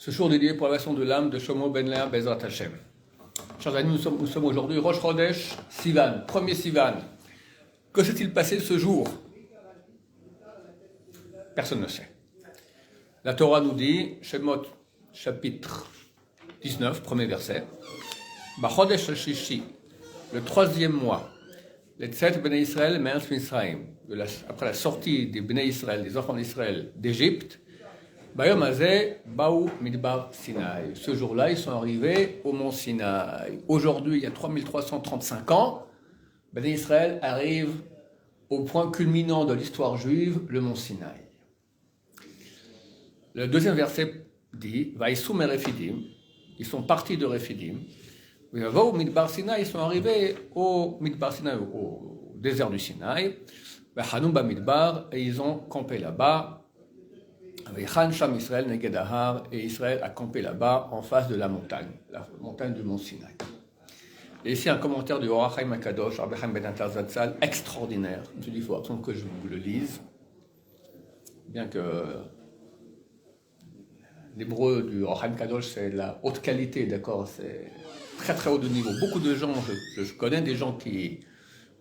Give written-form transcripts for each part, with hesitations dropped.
Ce jour dédié pour la version de l'âme de Shlomo Ben Léa Bezrat Hashem. Chers amis, nous sommes aujourd'hui Rosh Chodesh Sivan, premier Sivan. Que s'est-il passé ce jour? Personne ne sait. La Torah nous dit, Shemot, chapitre 19, premier verset, Bachodesh Shishi, le troisième mois, les Tzet Bnei Israël, Me'eretz Mitzrayim, après la sortie des Bnei Israël, des enfants d'Israël d'Égypte, Bayom Hazeh, Baou Midbar Sinaï. Ce jour-là, ils sont arrivés au mont Sinaï. Aujourd'hui, il y a 3335 ans, Bnei Israël arrive au point culminant de l'histoire juive, le mont Sinaï. Le deuxième verset dit, Vaïsou Merefidim, ils sont partis de Refidim, Baou Midbar Sinaï, ils sont arrivés au Midbar Sinaï, au désert du Sinaï, Hanum Ba Midbar, et ils ont campé là-bas. Et Israël a campé là-bas en face de la montagne du mont Sinaï. Et ici un commentaire du Or HaChaim HaKadosh, Rabbi Chaim Ben Attar Zatzal, extraordinaire. Je me suis dit, il faut absolument que je vous le lise. Bien que l'hébreu du Or HaChaim HaKadosh, c'est de la haute qualité, d'accord, c'est très très haut de niveau. Beaucoup de gens, je connais des gens qui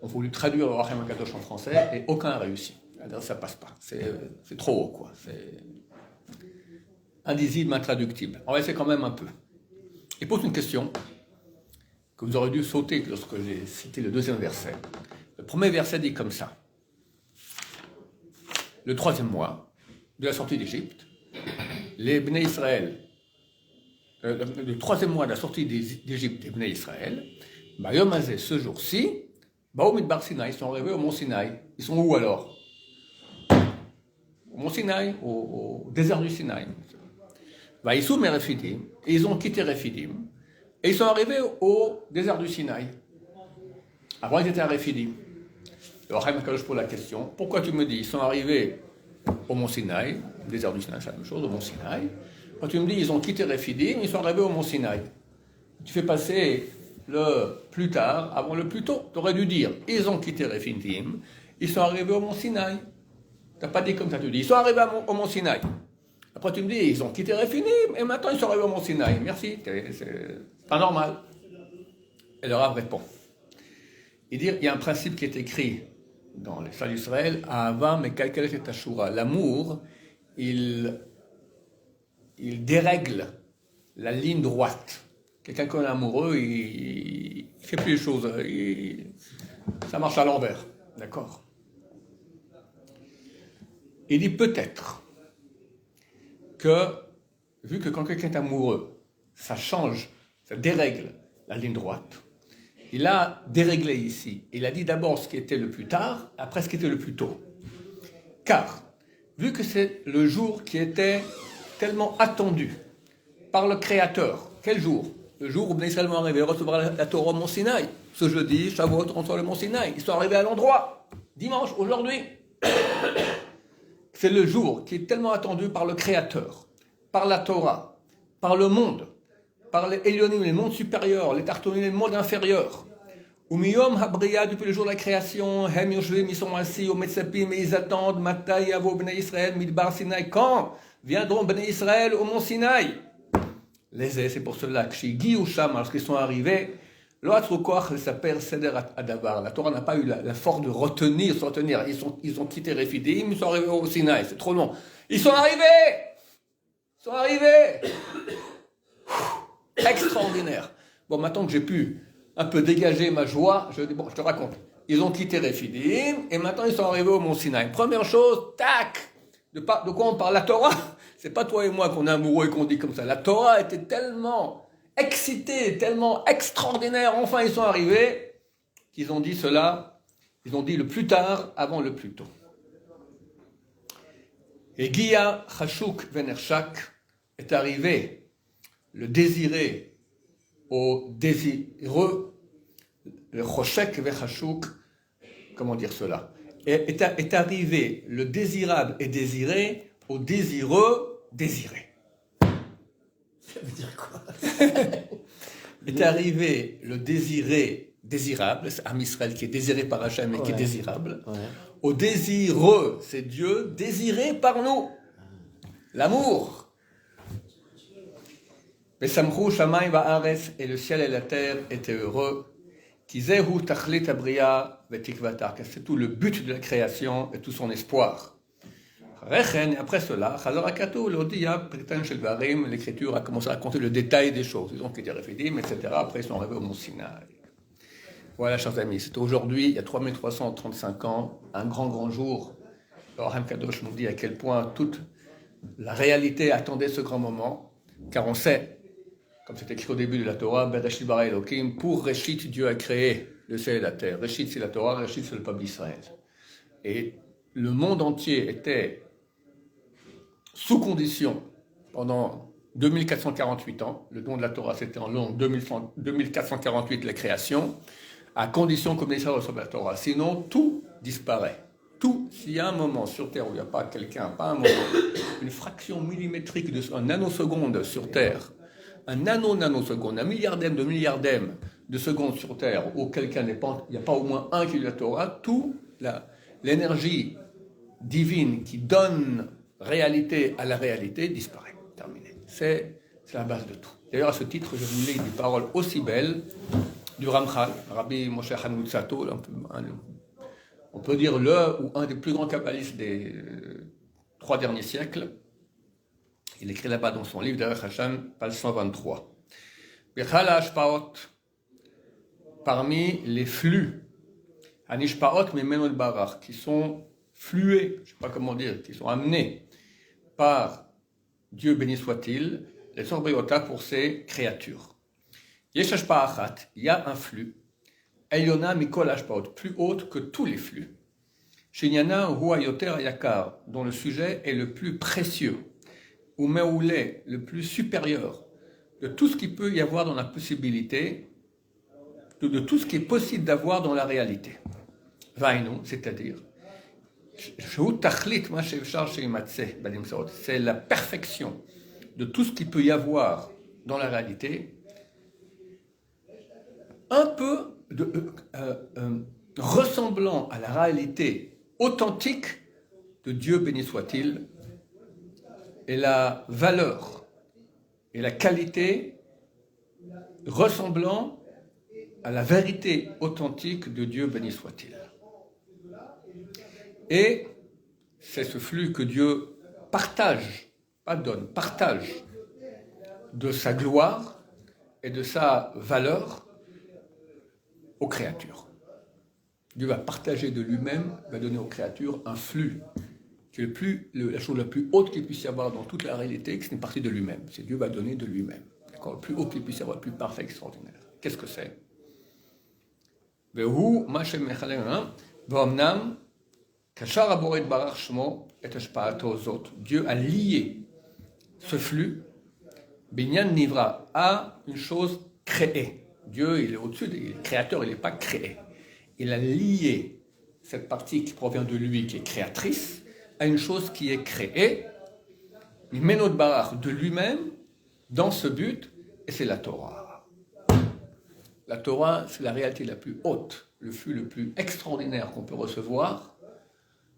ont voulu traduire le Or HaChaim HaKadosh en français et aucun n'a réussi. Ça passe pas, c'est trop haut, quoi. C'est indisible, intraductible. On va essayer quand même un peu. Il pose une question que vous aurez dû sauter lorsque j'ai cité le deuxième verset. Le premier verset dit comme ça. Le troisième mois de la sortie d'Égypte, les Bnei Israël, le troisième mois de la sortie d'Égypte des Bnei Israël, Bayom Hazeh, ce jour-ci, Baou Midbar Sinaï, ils sont arrivés au mont Sinaï. Ils sont où alors? Au mont Sinaï, au désert du Sinaï. Vaïsou Merefidim, et ils ont quitté Refidim, et ils sont arrivés au désert du Sinaï. Avant, ils étaient à Refidim. Alors, Chaim HaKadosh pose la question, pourquoi tu me dis, ils sont arrivés au mont Sinaï, au désert du Sinaï, c'est la même chose, au mont Sinaï. Quand tu me dis, ils ont quitté Refidim, ils sont arrivés au mont Sinaï. Tu fais passer le plus tard avant le plus tôt. Tu aurais dû dire, ils ont quitté Refidim, ils sont arrivés au mont Sinaï. Tu n'as pas dit comme ça, tu dis, ils sont arrivés au mont Sinaï. Après tu me dis, ils ont quitté Refidim, et maintenant ils sont arrivés au mont Sinaï. Merci, c'est pas normal. Et le Rav répond. Il dit, il y a un principe qui est écrit dans les Saints d'Israël, Ahava mekalkelet et Ashura. L'amour, il dérègle la ligne droite. Quelqu'un qui est amoureux, il fait plus les choses, ça marche à l'envers, d'accord? Il dit peut-être que, vu que quand quelqu'un est amoureux, ça change, ça dérègle la ligne droite, il a déréglé ici. Il a dit d'abord ce qui était le plus tard, après ce qui était le plus tôt. Car, vu que c'est le jour qui était tellement attendu par le Créateur, quel jour? Le jour où Bnei Israël vont arriver à recevoir la Torah au mont Sinaï. Ce jeudi, Shavuot, on reçoit le mont Sinaï. Ils sont arrivés à l'endroit, dimanche, aujourd'hui. C'est le jour qui est tellement attendu par le Créateur, par la Torah, par le monde, par les Elyonim, les mondes supérieurs, les Tartonim, les mondes inférieurs. Umiyom Habriya, depuis le jour de la création, Hem Yoshvim, ils sont assis au Metzapim et ils attendent, Matai Yavo Bnei Israël, Midbar Sinaï. Quand viendront Bnei Israël au mont Sinaï? C'est pour cela que chez Guy ou Sham, lorsqu'ils sont arrivés, l'Oatrokoach s'appelle Seder Adavar. La Torah n'a pas eu la force de retenir. Ils ont quitté Refidim, ils sont arrivés au Sinaï, c'est trop long. Ils sont arrivés! Extraordinaire. Bon, maintenant que j'ai pu un peu dégager ma joie, je te raconte. Ils ont quitté Refidim, et maintenant ils sont arrivés au mont Sinaï. Première chose, tac! De quoi on parle? La Torah? C'est pas toi et moi qu'on est amoureux et qu'on dit comme ça. La Torah était tellement excitée, tellement extraordinaire. Enfin, ils sont arrivés qu'ils ont dit cela. Ils ont dit le plus tard avant le plus tôt. Et Gia Chashuk Venershak est arrivé, le désiré au désireux, le Choshek Vechashuk, comment dire cela? Est arrivé le désirable et désiré au désireux désiré. Ça veut dire quoi? Est arrivé le désiré désirable, c'est Am Israël qui est désiré par Hachem et qui est désirable, au désireux, c'est Dieu désiré par nous. L'amour. Besamchu shamayim va'aretz, et le ciel et la terre étaient heureux. Kizehu tachlit abriya vetikvatar, c'est tout le but de la création et tout son espoir. Rechen, après cela, Chazorakato, l'Odia, Pritan Shel Varim, l'écriture a commencé à raconter le détail des choses. Ils ont été réfidim, etc. Après, ils sont arrivés au Mont Sinaï. Voilà, chers amis, c'est aujourd'hui, il y a 3335 ans, un grand jour. Le Raham Kadosh nous dit à quel point toute la réalité attendait ce grand moment, car on sait, comme c'est écrit au début de la Torah, Bereshit bara Elokim, pour Reshit, Dieu a créé le ciel et la terre. Reshit, c'est la Torah, Reshit, c'est le peuple d'Israël. Et le monde entier était sous condition pendant 2448 ans. Le don de la Torah, c'était en long 2448, la création, à condition que l'Israël reçoive la Torah. Sinon, tout disparaît. Tout, s'il y a un moment sur Terre où il n'y a pas quelqu'un, pas un moment, une fraction millimétrique, un nanoseconde sur Terre, un nanoseconde, un milliardème de secondes sur Terre où quelqu'un n'est pas, il n'y a pas au moins un qui lit la Torah, tout, l'énergie divine qui donne réalité à la réalité disparaît. Terminé. C'est la base de tout. D'ailleurs, à ce titre, je vous lis des paroles aussi belles du Ramchal, Rabbi Moshe Chaim Luzzatto, on peut dire le ou un des plus grands kabbalistes des 3 derniers siècles. Il écrit là-bas dans son livre Derech Hashem, page 123. Bechal hashpaot, parmi les flux, hanishpaot mimenu barach, qui sont flués, je ne sais pas comment dire, qui sont amenés par Dieu béni soit-il, les sorbriota pour ses créatures. Yesh hashpa'achat, il y a un flux, Eliona mikol hashpaot, plus haute que tous les flux. Shinyana huwa yoter yakar, dont le sujet est le plus précieux, ou meoulé, le plus supérieur, de tout ce qu'il peut y avoir dans la possibilité, de tout ce qui est possible d'avoir dans la réalité. Vainu, c'est-à-dire, c'est la perfection de tout ce qu'il peut y avoir dans la réalité, un peu ressemblant à la réalité authentique de Dieu béni soit-il, et la valeur et la qualité ressemblant à la vérité authentique de Dieu béni soit-il. Et c'est ce flux que Dieu partage, pas donne, partage de sa gloire et de sa valeur aux créatures. Dieu va partager de lui-même, va donner aux créatures un flux qui est la chose la plus haute qu'il puisse y avoir dans toute la réalité, que c'est une partie de lui-même. C'est Dieu va donner de lui-même. D'accord, le plus haut qu'il puisse y avoir, le plus parfait, extraordinaire. Qu'est-ce que c'est? Dieu a lié ce flux, Binyan Nivra, à une chose créée. Dieu, il est au-dessus, il est créateur, il n'est pas créé. Il a lié cette partie qui provient de lui, qui est créatrice, à une chose qui est créée, Menot Barach, de lui-même, dans ce but, et c'est la Torah. La Torah, c'est la réalité la plus haute, le flux le plus extraordinaire qu'on peut recevoir,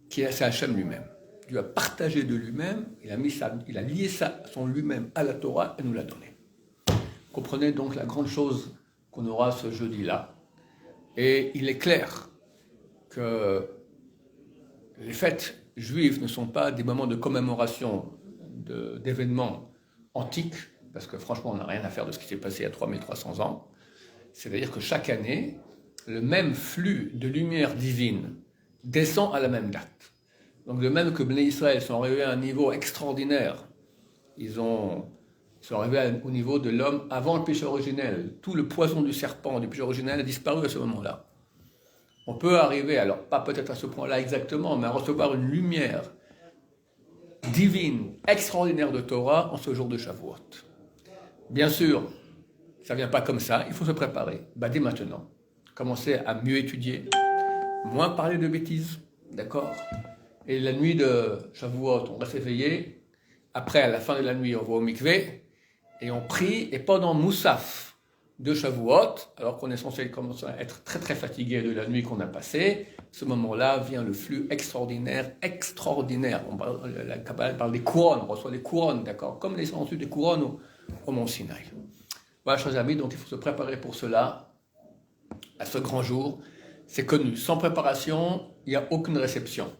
c'est Hachem lui-même. Dieu a partagé de lui-même, il a lié ça, son lui-même à la Torah et nous l'a donné. Comprenez donc la grande chose qu'on aura ce jeudi-là. Et il est clair que les fêtes juives ne sont pas des moments de commémoration d'événements antiques, parce que franchement, on n'a rien à faire de ce qui s'est passé il y a 3300 ans. C'est-à-dire que chaque année, le même flux de lumière divine descend à la même date. Donc de même que Bnei Israël sont arrivés à un niveau extraordinaire, ils sont arrivés au niveau de l'homme avant le péché originel. Tout le poison du serpent, du péché originel a disparu à ce moment-là. On peut arriver, alors pas peut-être à ce point-là exactement, mais à recevoir une lumière divine, extraordinaire de Torah en ce jour de Shavuot. Bien sûr, ça ne vient pas comme ça, il faut se préparer. Dès maintenant, commencer à mieux étudier, moins parler de bêtises, d'accord? Et la nuit de Shavuot, on reste éveillé. Après, à la fin de la nuit, on va au mikvé et on prie. Et pendant Moussaf de Shavuot, alors qu'on est censé commencer à être très très fatigué de la nuit qu'on a passée, ce moment-là vient le flux extraordinaire. La Kabbalah parle des couronnes, on reçoit des couronnes, d'accord? Comme les reçus des couronnes au Mont Sinaï. Voilà, chers amis, donc il faut se préparer pour cela, à ce grand jour. C'est connu. Sans préparation, il n'y a aucune réception.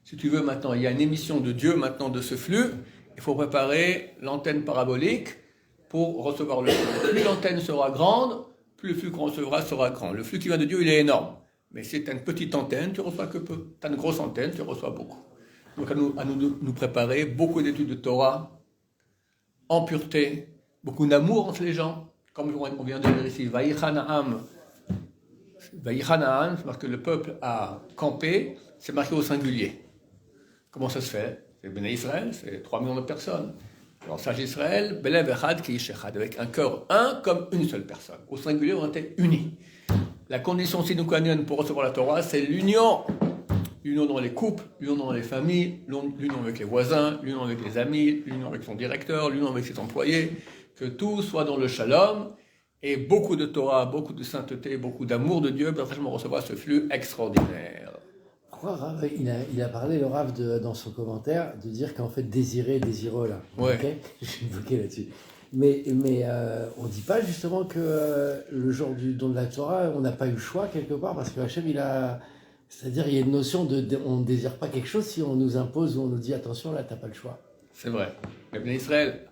Si tu veux maintenant, il y a une émission de Dieu maintenant de ce flux. Il faut préparer l'antenne parabolique pour recevoir le flux. Plus l'antenne sera grande, plus le flux qu'on recevra sera grand. Le flux qui vient de Dieu, il est énorme. Mais si tu as une petite antenne, tu reçois que peu. Tu as une grosse antenne, tu reçois beaucoup. Donc à nous préparer, beaucoup d'études de Torah, en pureté, beaucoup d'amour entre les gens. Comme on vient de dire ici, Vaïchana'am, c'est parce que le peuple a campé, c'est marqué au singulier. Comment ça se fait? C'est Béné Israël, c'est 3 millions de personnes. Alors, sage Israël, Belev Echad ki ish echad, avec un cœur un comme une seule personne. Au singulier, on était unis. La condition sine qua non pour recevoir la Torah, c'est l'union. L'union dans les couples, l'union dans les familles, l'union avec les voisins, l'union avec les amis, l'union avec son directeur, l'union avec ses employés. Que tout soit dans le shalom. Et beaucoup de Torah, beaucoup de sainteté, beaucoup d'amour de Dieu, pour recevoir ce flux extraordinaire. Pourquoi Rav, il a parlé, le Rav, dans son commentaire, de dire qu'en fait, désireux, là. Ouais. Okay, je suis bloqué là-dessus. Mais on ne dit pas justement que le jour du don de la Torah, on n'a pas eu le choix quelque part, parce que Hachem, c'est-à-dire, il y a une notion on ne désire pas quelque chose si on nous impose ou on nous dit attention, là, tu n'as pas le choix. C'est vrai. Mais bien Israël,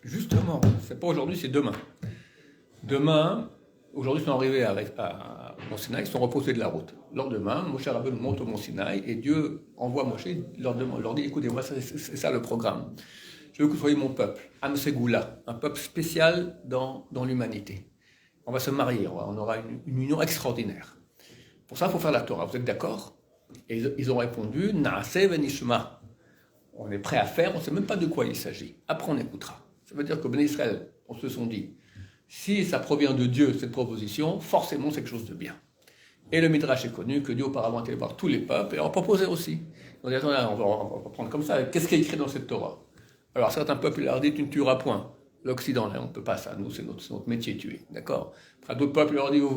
justement, c'est pas aujourd'hui, c'est demain. Demain, aujourd'hui, ils sont arrivés à Mont Sinaï, ils sont reposés de la route. Le lendemain, Moshe Rabbeinu monte au Mont Sinaï et Dieu envoie Moshe, leur dit écoutez-moi, c'est ça le programme. Je veux que vous soyez mon peuple, Am Segula, un peuple spécial dans l'humanité. On va se marier, on aura une union extraordinaire. Pour ça, il faut faire la Torah. Vous êtes d'accord? Et ils ont répondu Naaseh venishma. On est prêt à faire, on ne sait même pas de quoi il s'agit. Après, on écoutera. Ça veut dire que Ben Israël, on se sont dit si ça provient de Dieu, cette proposition, forcément c'est quelque chose de bien. Et le Midrash est connu que Dieu auparavant était voir tous les peuples et en proposait aussi. On dit, attendez, on va prendre comme ça, qu'est-ce qui est écrit dans cette Torah? Alors certains peuples leur disent, tu ne tueras point. L'Occident, là, on ne peut pas ça, nous c'est notre métier tuer, d'accord? Enfin, d'autres peuples leur disent, vous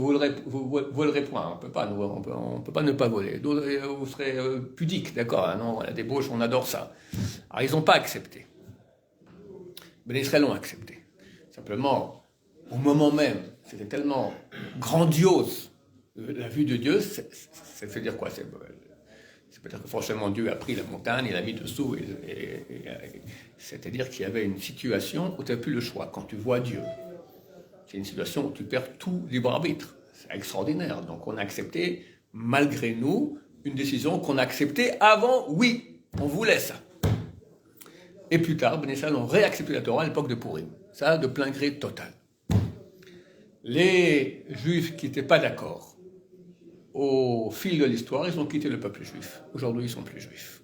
volerez point, on ne peut pas, on peut pas ne pas voler. D'autres, vous serez pudiques, d'accord? Non, la débauche, on adore ça. Alors ils n'ont pas accepté. Mais les Israéliens l'ont accepté. Simplement, au moment même, c'était tellement grandiose la vue de Dieu, ça veut dire quoi? C'est peut-être que franchement Dieu a pris la montagne, il l'a mis dessous, c'est-à-dire qu'il y avait une situation où tu n'as plus le choix. Quand tu vois Dieu, c'est une situation où tu perds tout libre arbitre. C'est extraordinaire. Donc on a accepté, malgré nous, une décision qu'on a acceptée avant, oui, on voulait ça. Et plus tard, Ben Israël ont réaccepté la Torah à l'époque de Purim. Ça, de plein gré total. Les Juifs qui n'étaient pas d'accord, au fil de l'histoire, ils ont quitté le peuple juif. Aujourd'hui, ils ne sont plus juifs.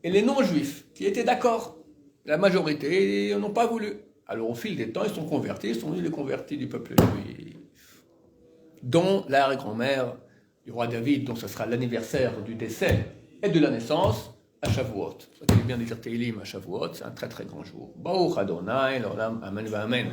Et les non-juifs, qui étaient d'accord, la majorité, n'ont pas voulu. Alors, au fil des temps, ils sont convertis, ils sont venus les convertis du peuple juif. Dont l'arrière-grand-mère du roi David, dont ce sera l'anniversaire du décès et de la naissance, à Shavuot. C'est ça qu'il est bien de dire Teilim à Shavuot, c'est un très très grand jour. Baruch Adonai, l'olam, amen, amen.